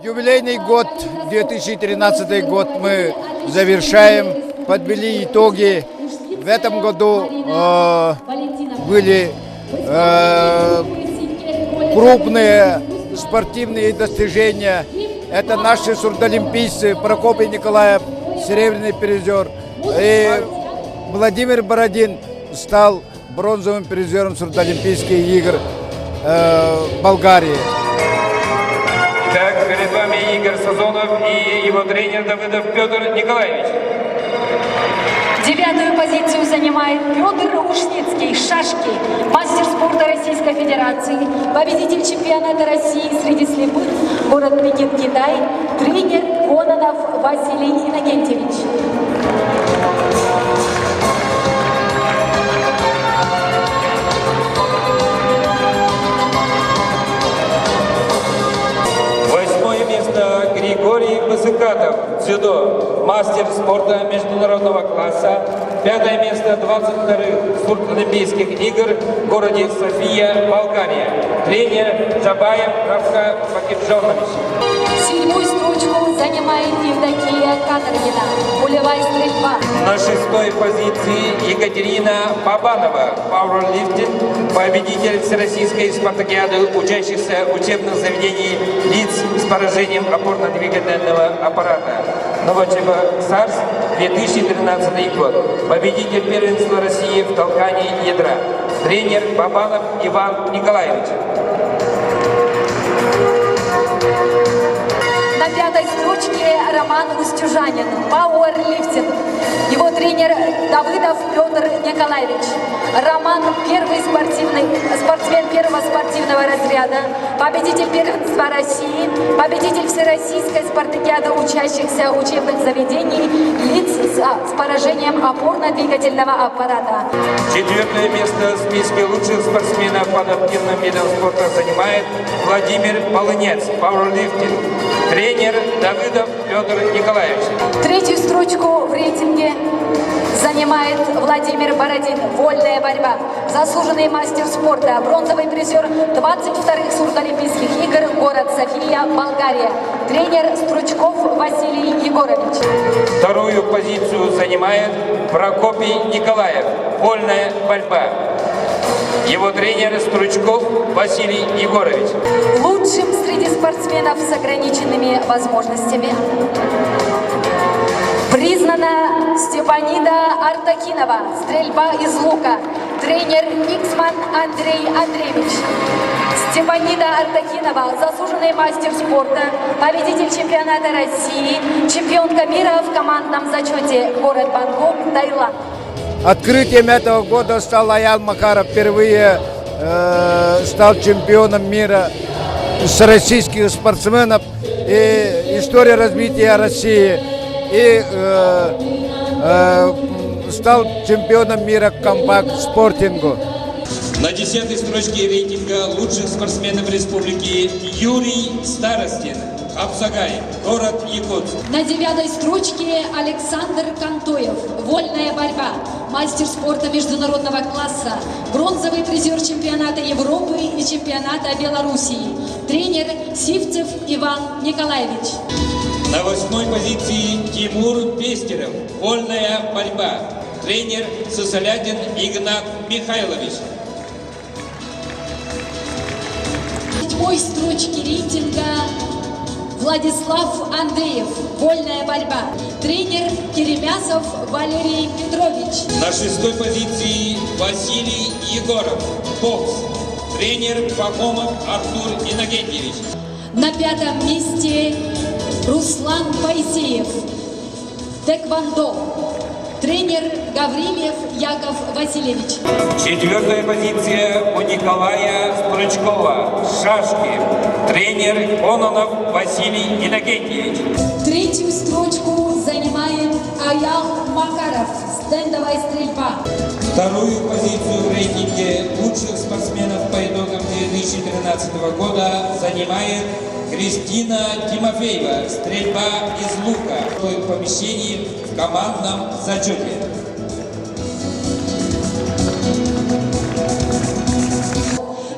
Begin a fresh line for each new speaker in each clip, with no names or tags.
Юбилейный год, 2013 год мы завершаем, подвели итоги. В этом году были крупные спортивные достижения. Это наши сурдолимпийцы Прокопий Николаев, серебряный призер, и Владимир Бородин стал бронзовым призером сурдолимпийских игр Болгарии.
Итак, перед вами Игорь Сазонов и его тренер Давыдов Петр Николаевич.
9-ю позицию занимает Петр Ушницкий, шашки, мастер спорта Российской Федерации, победитель чемпионата России среди слепых, город Пекин, Китай, тренер Кононов Василий Иннокентьевич.
Григорий Базыкатов, дзюдо, мастер спорта международного класса. 5-е место 22-х сурдолимпийских игр в городе София, Болгария. Тренер Джабаев Равка Пакиджонович.
7-ю строчку занимает Евдокия Каторгина, пулевая стрельба.
На 6-й позиции Екатерина Бабанова, пауэрлифтинг, победитель Всероссийской спартакиады учащихся учебных заведений лиц с поражением опорно-двигательного аппарата. Новотипа САРС, 2013 год. Победитель первенства России в толкании ядра. Тренер Бабанов Иван Николаевич.
На 5-й строчке Роман Устюжанин, пауэрлифтинг. Его тренер Давыдов Петр Николаевич. Роман – первый спортсмен первого спортивного разряда, победитель первенства России, победитель Всероссийской спартакиады учащихся учебных заведений, лиц с поражением опорно-двигательного аппарата.
4-е место в списке лучших спортсменов по адаптивным видам спорта занимает Владимир Полынец, пауэрлифтинг. Тренер Давыдов Петр Николаевич.
3-ю строчку в рейтинге занимает Владимир Бородин, вольная борьба. Заслуженный мастер спорта, бронзовый призер 22-х сурдолимпийских игр, город София, Болгария. Тренер Стручков Василий Егорович.
2-ю позицию занимает Прокопий Николаев, вольная борьба. Его тренер Стручков Василий Егорович.
Лучшим среди спортсменов с ограниченными возможностями признана Степанида Артакинова, стрельба из лука. Тренер Иксман Андрей Андреевич. Степанида Артакинова, заслуженный мастер спорта, победитель чемпионата России, чемпионка мира в командном зачете, город Бангкок, Таиланд.
Открытием этого года стал Аян Макаров, впервые стал чемпионом мира с российских спортсменов, и история развития России, и стал чемпионом мира в компакт-спортингу.
На 10-й строчке рейтинга лучших спортсменов республики Юрий Старостин, Абсагай, город Якутск.
На 9-й строчке Александр Кантоев, вольная борьба, мастер спорта международного класса, бронзовый призер чемпионата Европы и чемпионата Белоруссии. Тренер Сивцев Иван Николаевич.
На 8-й позиции Тимур Пестеров, вольная борьба. Тренер Сысолятин Игнат Михайлович.
На 7-й строчке рейтинга Владислав Андреев, вольная борьба. Тренер Керемясов Валерий Петрович.
На 6-й позиции Василий Егоров, бокс. Тренер Пахомов Артур Иннокентьевич.
На 5-м месте Руслан Паисеев, тэквондо. Тренер Гаврилев Яков Васильевич.
4-я позиция у Николая Стручкова, шашки. Тренер Кононов Василий Иннокентьевич.
3-ю строчку занимает Аян Макаров, стендовая стрельба.
2-ю позицию в рейтинге лучших спортсменов по итогам 2013 года занимает Кристина Тимофеева, стрельба из лука в помещении в командном зачете.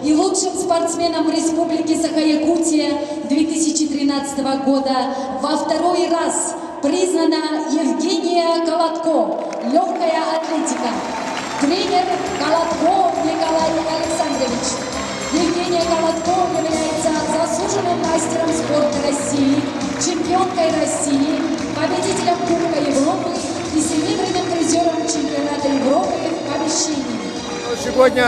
И лучшим спортсменом Республики Саха-Якутия 2013 2013 года во второй раз признана Евгения Колотко, легкая атлетика. Тренер Колотко Николай Александрович. Евгения Колотко является заслуженным мастером спорта России, чемпионкой России, победителем Кубка Европы и серебряным призером чемпионата Европы по вещению.
Сегодня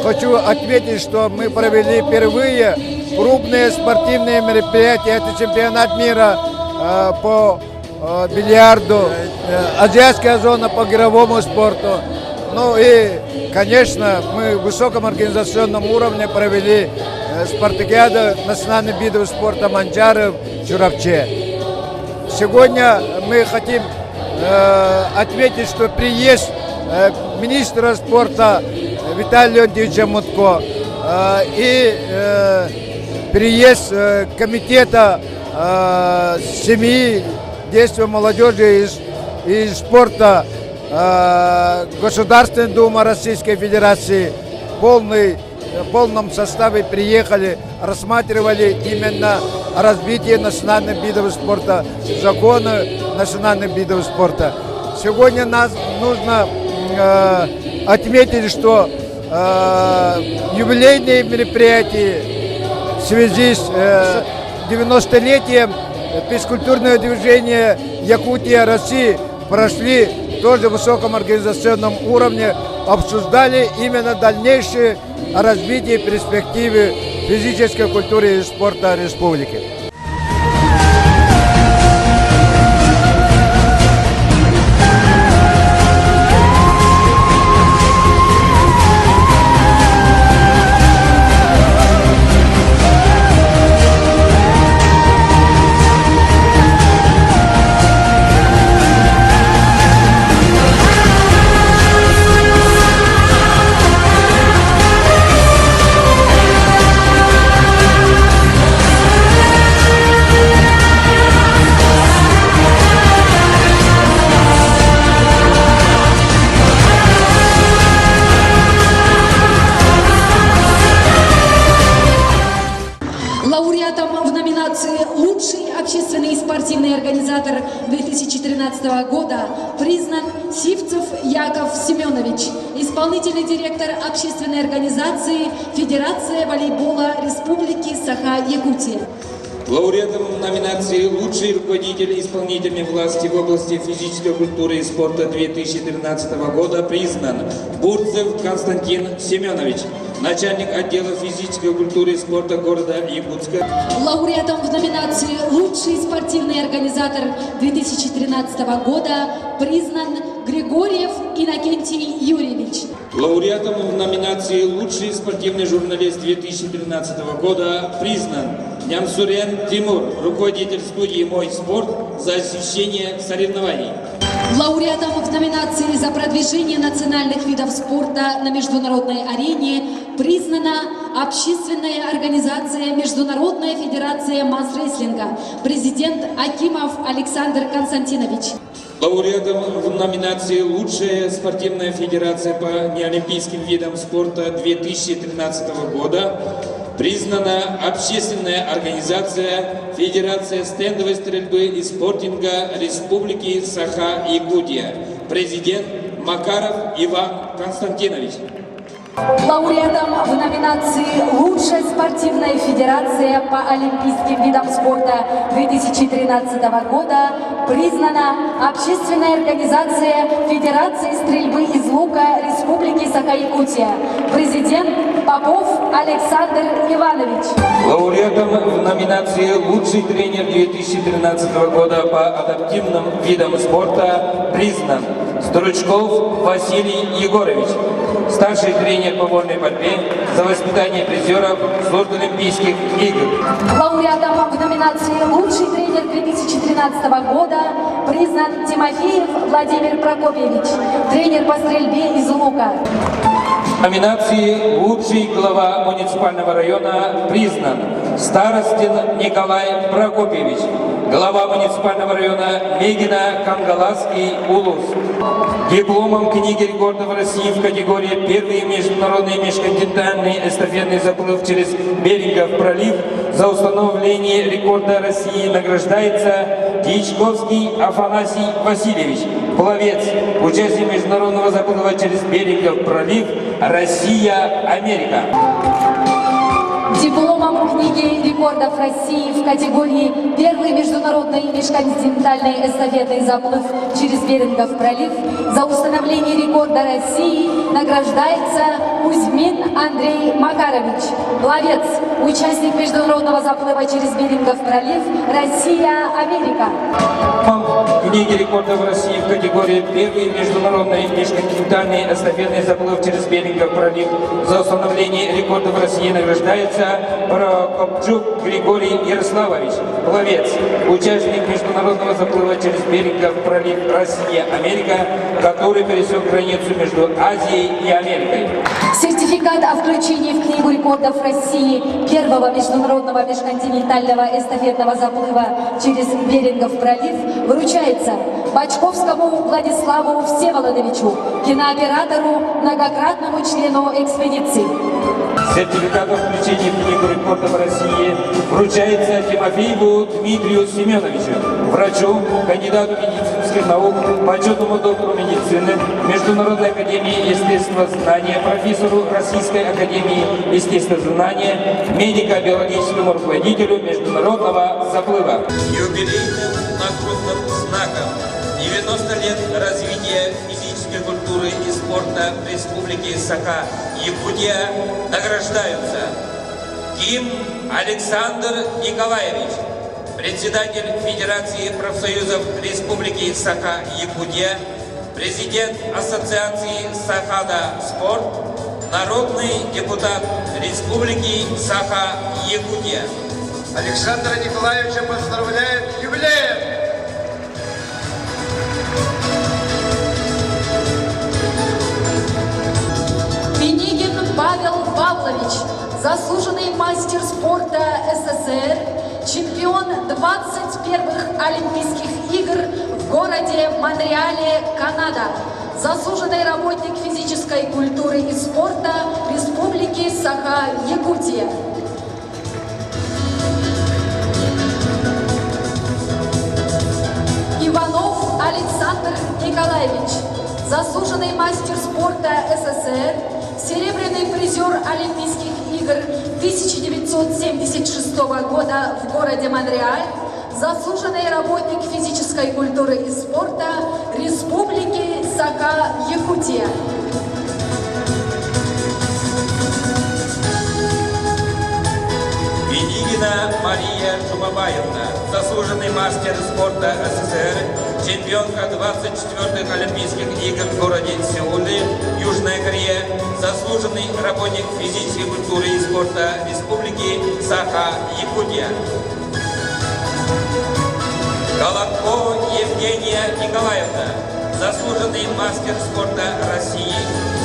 хочу отметить, что мы провели впервые крупные спортивные мероприятия. Это чемпионат мира по бильярду, азиатская зона по игровому спорту. Ну и, конечно, мы в высоком организационном уровне провели спартакиаду национальных видов спорта Манчары в Чурапче. Сегодня мы хотим отметить, что приезд министра спорта Виталия Леонидовича Мутко и приезд комитета семьи, детства, молодежи и спорта Государственной Думы Российской Федерации в полном составе приехали, рассматривали именно развитие национальных видов спорта, законы национальных видов спорта. Сегодня нас нужно отметить, что юбилейные мероприятия в связи с 90-летием физкультурного движения Якутия России прошли тоже в высоком организационном уровне, обсуждали именно дальнейшее развитие и перспективы физической культуры и спорта республики.
Лауреатом в номинации «Лучший общественный и спортивный организатор 2013 года» признан Сивцев Яков Семенович, исполнительный директор общественной организации Федерация волейбола Республики Саха-Якутия.
Лауреатом в номинации «Лучший руководитель исполнительной власти в области физической культуры и спорта 2013 года» признан Бурцев Константин Семенович, начальник отдела физической культуры и спорта города Якутска.
Лауреатом в номинации «Лучший спортивный организатор 2013 года» признан Григорьев Иннокентий Юрьевич.
Лауреатом в номинации «Лучший спортивный журналист 2013 года» признан Нямсурен Тимур, руководитель студии «Мой спорт» за освещение соревнований.
Лауреатом в номинации «За продвижение национальных видов спорта на международной арене» признана общественная организация Международная федерация масс-рестлинга, президент Акимов Александр Константинович.
Лауреатом в номинации «Лучшая спортивная федерация по неолимпийским видам спорта 2013 года» признана общественная организация Федерация стендовой стрельбы и спортинга Республики Саха-Якутия, президент Макаров Иван Константинович.
Лауреатом в номинации «Лучшая спортивная федерация по олимпийским видам спорта 2013 года» признана общественная организация Федерации стрельбы из лука Республики Саха-Якутия, президент Попов Александр Иванович.
Лауреатом в номинации «Лучший тренер 2013 года по адаптивным видам спорта» признан Стручков Василий Егорович, старший тренер по вольной борьбе, за воспитание призеров службы Олимпийских игр.
Лауреатом в номинации «Лучший тренер 2013 года» признан Тимофеев Владимир Прокопьевич, тренер по стрельбе из лука.
В номинации «Лучший глава муниципального района» признан Старостин Николай Прокопьевич, глава муниципального района Мегина, Кангаласский, Улус. Дипломом книги рекордов России в категории «Первый международный межконтинентальный эстафетный заплыв через Берингов пролив» за установление рекорда России награждается Дьячковский Афанасий Васильевич, пловец, участник международного заплыва через Берингов пролив, Россия-Америка.
Дипломом книги рекордов России в категории «Первый международный межконтинентальный эстафетный заплыв через Берингов пролив» за установление рекорда России награждается Кузьмин Андрей Макарович, пловец, участник международного заплыва через Берингов пролив, Россия-Америка.
Книги рекордов России в категории «Первый международный межконтинентальный эстафетный заплыв через Берингов пролив» за установление рекордов России награждается Прокопчук Григорий Ярославович, пловец, участник международного заплыва через Берингов пролив, Россия-Америка, который пересек границу между Азией и Америкой.
Сертификат о включении в Книгу рекордов России первого международного межконтинентального эстафетного заплыва через Берингов пролив вручается Бочковскому Владиславу Всеволодовичу, кинооператору, многократному члену экспедиции.
Сертификат о включении в Книгу рекордов России вручается Тимофееву Дмитрию Семеновичу, врачу, кандидату медицинских наук, почетному доктору медицины, Международной академии естествознания, профессору Российской академии естествознания, медико-биологическому руководителю международного заплыва.
Юбилейным нагрудным знаком 90 лет развития физической культуры и спорта в Республике Саха-Якутия награждаются Ким Александр Николаевич, председатель Федерации профсоюзов Республики Саха-Якутия, президент Ассоциации Сахада-Спорт, народный депутат Республики Саха-Якутия.
Александра Николаевича поздравляем с юбилеем!
Пинигин Павел Павлович, заслуженный мастер спорта СССР, чемпион 21-х Олимпийских игр в городе Монреале, Канада, заслуженный работник физической культуры и спорта Республики Саха-Якутия. Иванов Александр Николаевич, заслуженный мастер спорта СССР, серебряный призер Олимпийских игр 1976 года в городе Монреаль, заслуженный работник физической культуры и спорта Республики Саха-Якутия.
Пинигина Мария Чумабаевна, заслуженный мастер спорта СССР, чемпионка 24-х Олимпийских игр в городе Сеуле, Южная Корея, заслуженный работник физической культуры и спорта Республики Саха-Якутия. Колобко Евгения Николаевна, заслуженный мастер спорта России,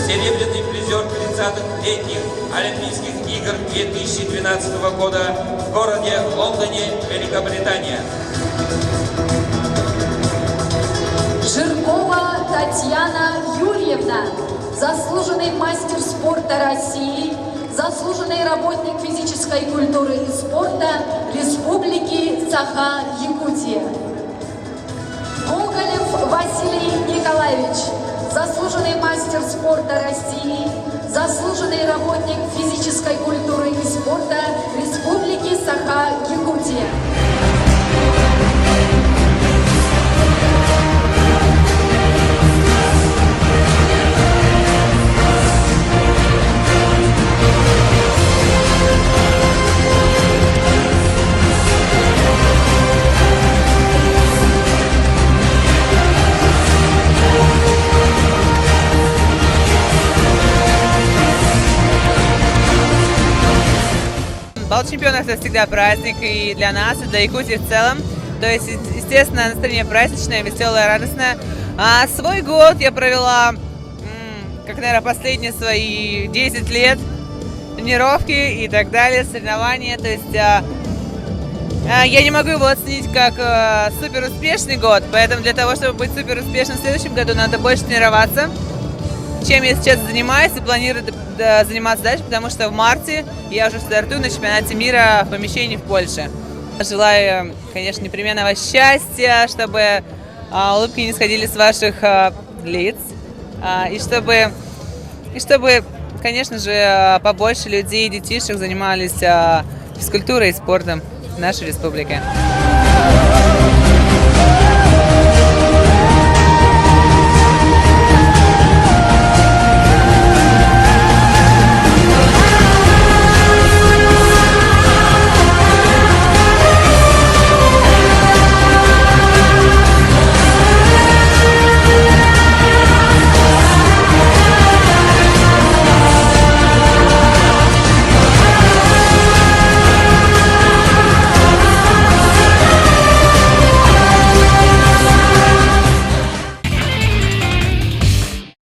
серебряный призер 30-х летних Олимпийских игр 2012 года в городе Лондоне, Великобритания.
Жиркова Татьяна Юрьевна, заслуженный мастер спорта России, заслуженный работник физической культуры и спорта Республики Саха-Якутия. Гоголев Василий Николаевич, заслуженный мастер спорта России, заслуженный работник физической культуры и спорта Республики Саха-Якутия.
Бал чемпионов — это всегда праздник и для нас, и для Якутии в целом. То есть, естественно, настроение праздничное, веселое, радостное. А свой год я провела как, наверное, последние свои 10 лет, тренировки и так далее, соревнования. То есть я не могу его оценить как супер успешный год, поэтому для того, чтобы быть супер успешным в следующем году, надо больше тренироваться, чем я сейчас занимаюсь и планирую заниматься дальше, потому что в марте я уже стартую на чемпионате мира в помещении в Польше. Желаю, конечно, непременного счастья, чтобы улыбки не сходили с ваших лиц, и чтобы, конечно же, побольше людей, детишек занимались физкультурой и спортом в нашей республике.